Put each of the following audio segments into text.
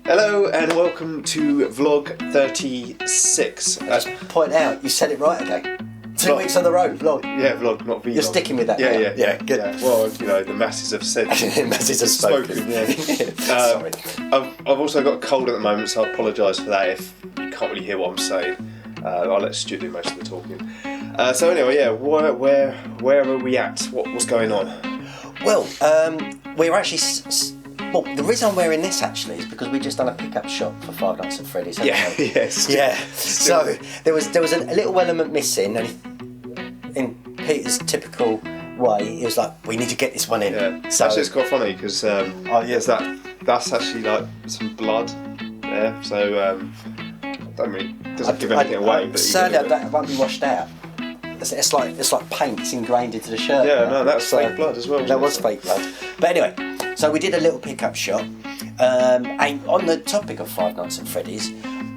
Hello and welcome to vlog 36. Just point out, you said it right again. 2 weeks on the road, vlog. Yeah, vlog, not vlog. You're sticking with that now. Yeah, good. Yeah. Well, you know, the masses have said. Masses have spoken. Yeah. Sorry. I've also got a cold at the moment, so I apologise for that if you can't really hear what I'm saying. I'll let Stu do most of the talking. So anyway, yeah, where are we at? What's going on? Well, we're actually... Well, the reason I'm wearing this actually is because we just done a pickup shop for Five Nights at Freddy's. Yes. Yeah. So there was a little element missing, and in Peter's typical way, he was like, "We need to get this one in." Yeah. So actually, it's quite funny because that's actually like some blood there. So doesn't give anything away. But sadly, it won't be washed out. It's like paint. It's ingrained into the shirt. Yeah, no, that's fake blood as well. That was fake blood. But anyway. So we did a little pickup shop, and on the topic of Five Nights at Freddy's,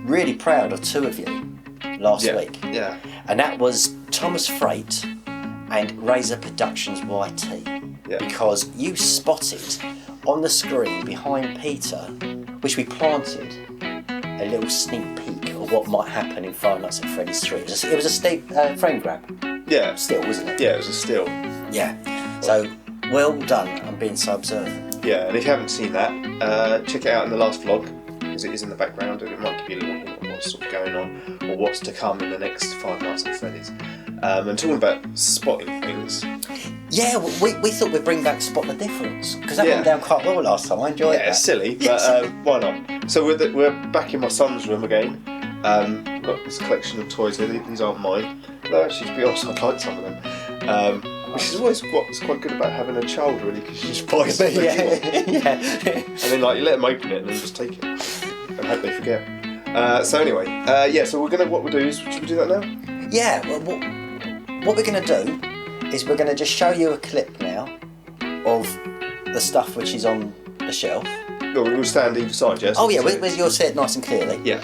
really proud of two of you last week. Yeah. And that was Thomas Freight and Razor Productions YT. Yeah. Because you spotted on the screen behind Peter, which we planted, a little sneak peek of what might happen in Five Nights at Freddy's 3. It was a frame grab. Yeah. Still, wasn't it? Yeah, it was a still. Yeah. So, well done on being so observant. Yeah, and if you haven't seen that, check it out in the last vlog, because it is in the background and it might give you a little hint of what's sort of going on or what's to come in the next Five Nights at Freddy's. And talking about spotting things. Yeah, we thought we'd bring back Spot the Difference, because that went down quite well last time. I enjoyed that. Yeah, it's silly, but why not? So we're back in my son's room again. Got this collection of toys here. These aren't mine. No, actually, to be honest, I'd like some of them. Which is always what's quite good about having a child, really, because you just buy something and then like you let them open it and then just take it and hope they forget. So anyway, so what we'll do is, should we do that now? Yeah. Well, what we're going to do is we're going to just show you a clip now of the stuff which is on the shelf. Well, we'll stand either side, yes. Oh yeah, you'll see it nice and clearly. Yeah.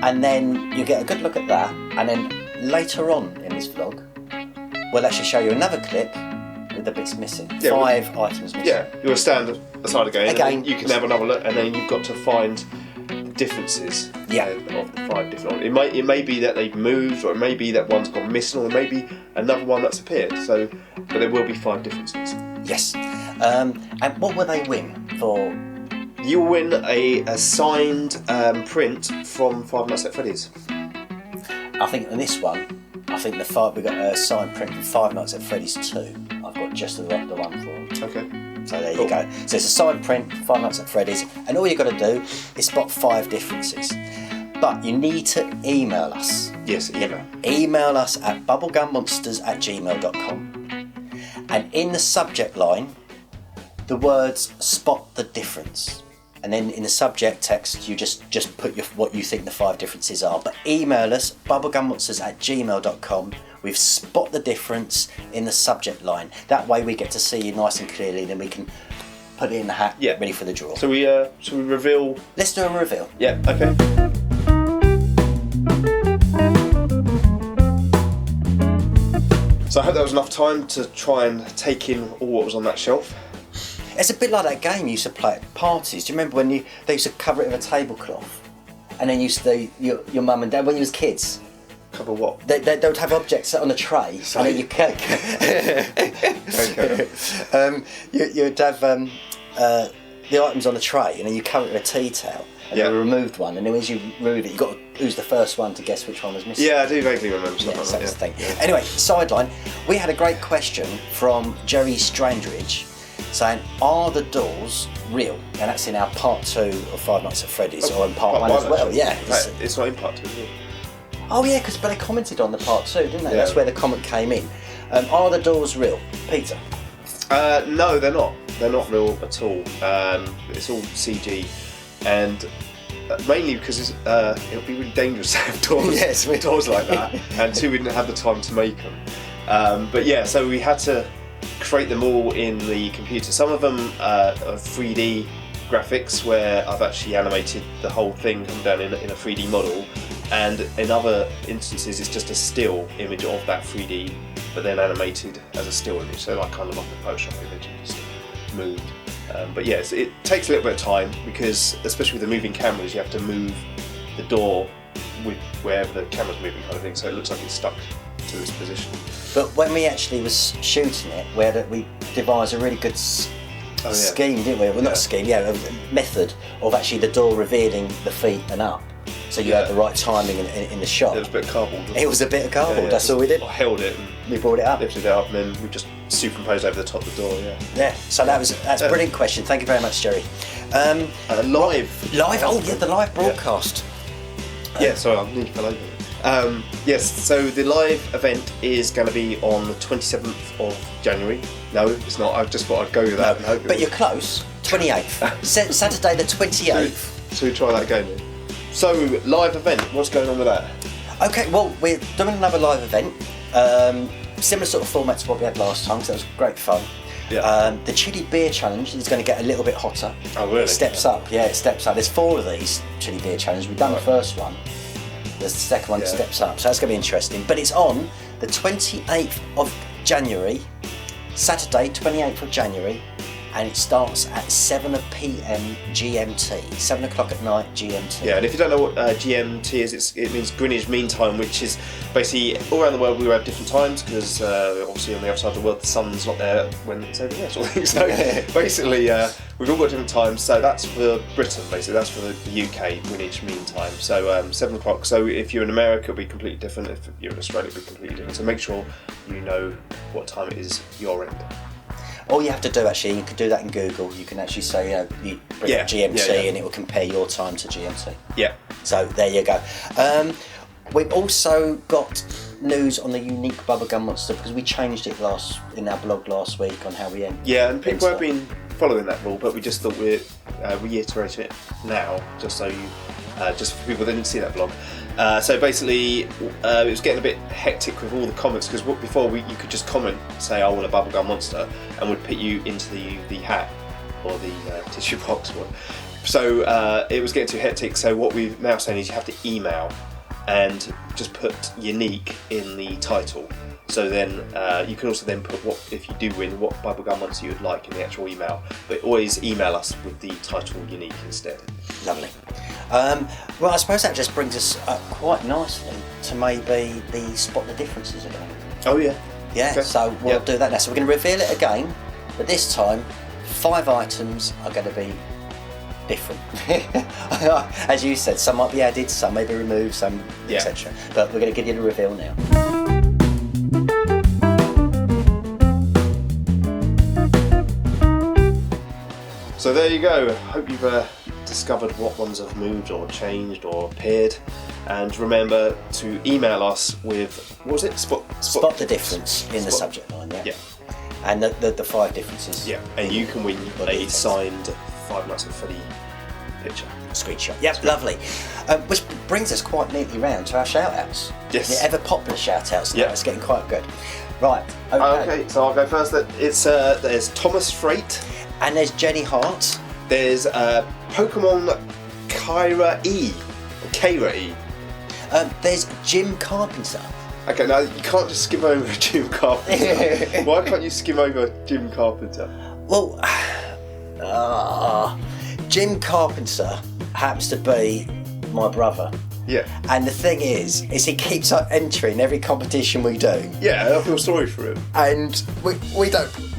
And then you get a good look at that, and then later on in this vlog, we'll actually show you another clip with the bits missing. Yeah, 5 items missing. Yeah, you'll stand aside again. And you can have another look, and then you've got to find the differences. Yeah. Of the 5 different. It may be that they've moved, or it may be that one's gone missing, or it may be another one that's appeared. So, but there will be 5 differences. Yes. And what will they win for? You'll win a signed print from Five Nights at Freddy's. I think on this one. I think we got a signed print for Five Nights at Freddy's 2. I've got just the one for them. Okay. So there you go. So it's a signed print for Five Nights at Freddy's, and all you've got to do is spot 5 differences. But you need to email us. Yes, email. Email us at bubblegummonsters@gmail.com. And in the subject line, the words "spot the difference." And then in the subject text, you just put what you think the 5 differences are. But email us, bubblegummonsters@gmail.com, with "spot the difference" in the subject line. That way we get to see you nice and clearly, then we can put it in the hat, ready for the draw. So should we reveal? Let's do a reveal. Yeah, okay. So I hope that was enough time to try and take in all what was on that shelf. It's a bit like that game you used to play at parties. Do you remember when they used to cover it with a tablecloth? And then your mum and dad, when you was kids, cover what? They would have objects on a tray, and then you cake. Okay. You'd have the items on a tray, and then you cover it with a tea towel, and you removed one, and then as you remove it, you got to who's the first one to guess which one was missing. Yeah, I do vaguely remember stuff like that. That's the thing. Yeah. Anyway, sideline. We had a great question from Jerry Strandridge, saying, "Are the dolls real?" And that's in our part 2 of Five Nights at Freddy's, or in part 1 as well. Actually. Yeah, it's not in part 2, is it? Oh yeah, but they commented on the part 2, didn't they? Yeah. That's where the comment came in. Are the dolls real, Peter? No, they're not. They're not real at all. It's all CG, and mainly because it would be really dangerous to have dolls like that, and 2, we didn't have the time to make them. But yeah, so we had to create them all in the computer. Some of them are 3D graphics, where I've actually animated the whole thing come down in a 3D model, and in other instances it's just a still image of that 3D, but then animated as a still image, so like kind of like a Photoshop image, just moved. But yes, it takes a little bit of time because, especially with the moving cameras, you have to move the door with wherever the camera's moving, kind of thing. So it looks like it's stuck to its position. But when we actually was shooting it, we devised a really good scheme, didn't we? Well, not scheme, a method of actually the door revealing the feet and up. So you had the right timing in the shot. It was a bit of cardboard. It was a bit of cardboard, that's all we did. I held it and we brought it up. Lifted it up, and then we just superimposed over the top of the door, Yeah, so that's a brilliant question. Thank you very much, Jerry. Live. Oh yeah, the live broadcast. Sorry, I nearly fell over. Yes, so the live event is going to be on the 27th of January. No, it's not. I just thought I'd go with that. No, but you're close. 28th. Saturday the 28th. So we try that again then. So, live event, what's going on with that? Okay, well, we're doing another live event. Similar sort of format to what we had last time, because that was great fun. Yeah. The chili beer challenge is going to get a little bit hotter. Oh, really? It steps up. There's 4 of these chili beer challenges. We've done the first one. The second one steps up, so that's going to be interesting. But it's on the 28th of January, Saturday, 28th of January, and it starts at 7 p.m. GMT, 7 o'clock at night GMT. Yeah, and if you don't know what GMT is, it means Greenwich Mean Time, which is basically all around the world we have different times because obviously on the other side of the world the sun's not there when it's over there, sort of thing. So basically we've all got different times. So that's for Britain, basically. That's for the UK, Greenwich Mean Time. So 7 o'clock. So if you're in America, it'll be completely different. If you're in Australia, it'll be completely different. So make sure you know what time it is your end. All you have to do, actually, you can do that in Google. You can actually say, you bring up GMT and it will compare your time to GMT. Yeah. So there you go. We've also got news on the unique Bubblegum Monster because we changed it in our blog last week on how we end. Yeah, and people have been following that rule, but we just thought we'd reiterate it now, just so you, just for people that didn't see that blog. So basically, it was getting a bit hectic with all the comments because before you could just comment, say, "I want a Bubblegum Monster," and would put you into the hat or the tissue box one. So it was getting too hectic. So what we're now saying is you have to email and just put unique in the title. So then you can also then put if you do win, what Bubblegum Monster you would like in the actual email. But always email us with the title unique instead. Lovely. Well, I suppose that just brings us up quite nicely to maybe the spot the differences again. Oh yeah. Yeah. Okay. So we'll do that now. So we're going to reveal it again, but this time 5 items are going to be different. As you said, some might be added, some may be removed, some etc. But we're going to give you the reveal now. So there you go. Hope you've discovered what ones have moved or changed or appeared. And remember to email us with, what was it? Spot the difference in the subject line, yeah. And the 5 differences. Yeah, and you can win a signed Five Nights at Freddy picture. Screenshot. Yep, lovely. Which brings us quite neatly round to our shout-outs. Yes. The ever-popular shout-outs now. It's getting quite good. Right, okay, so I'll go first. There's Thomas Freight. And there's Jenny Hart. There's Pokemon Kyra E. There's Jim Carpenter. Okay, now you can't just skim over Jim Carpenter. Why can't you skim over Jim Carpenter? Well, Jim Carpenter happens to be my brother. Yeah. And the thing is he keeps on entering every competition we do. Yeah, I feel sorry for him. And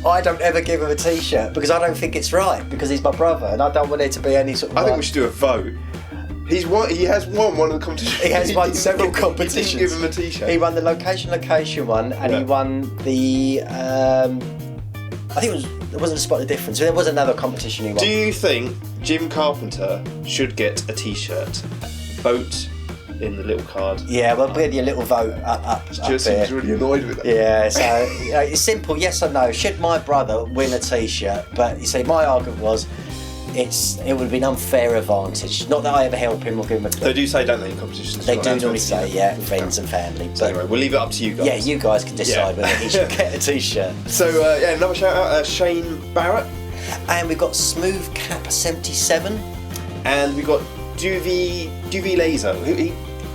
I don't ever give him a t-shirt because I don't think it's right, because he's my brother and I don't want there to be any sort of... I think we should do a vote. He has won one of the competitions. He has won several competitions. You didn't give him a t-shirt. He won the location one, and he won the... I think it wasn't a Spot the Difference. There was another competition he won. Do you think Jim Carpenter should get a t-shirt? Vote in the little card. Yeah, well, we had your little vote up Just seems really annoyed with it. Yeah, so it's simple, yes or no. Should my brother win a t-shirt? But you see, my argument was it would have been unfair advantage. Not that I ever help him or give him a clue. They do say, don't they, in competitions? They do normally say, friends and family. So anyway, we'll leave it up to you guys. Yeah, you guys can decide whether he should get a t-shirt. So another shout out, Shane Barrett. And we've got Smooth Cap 77. And we've got Duvy Laser.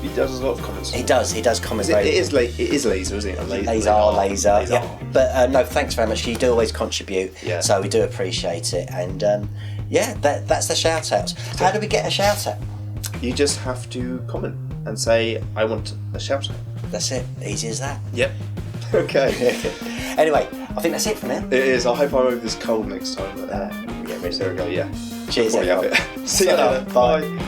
He does a lot of comments. He does comment. It is laser, isn't it? Laser. Yeah. But no, thanks very much. You do always contribute. Yeah. So we do appreciate it. And that's the shout outs. How do we get a shout out? You just have to comment and say, I want a shout out. That's it. Easy as that. Yep. Okay. Anyway, I think that's it for now. It is. I hope I'm over this cold next time. But, Yeah, there we go. Yeah. Cheers, Before you have everyone. it. See you later. Bye.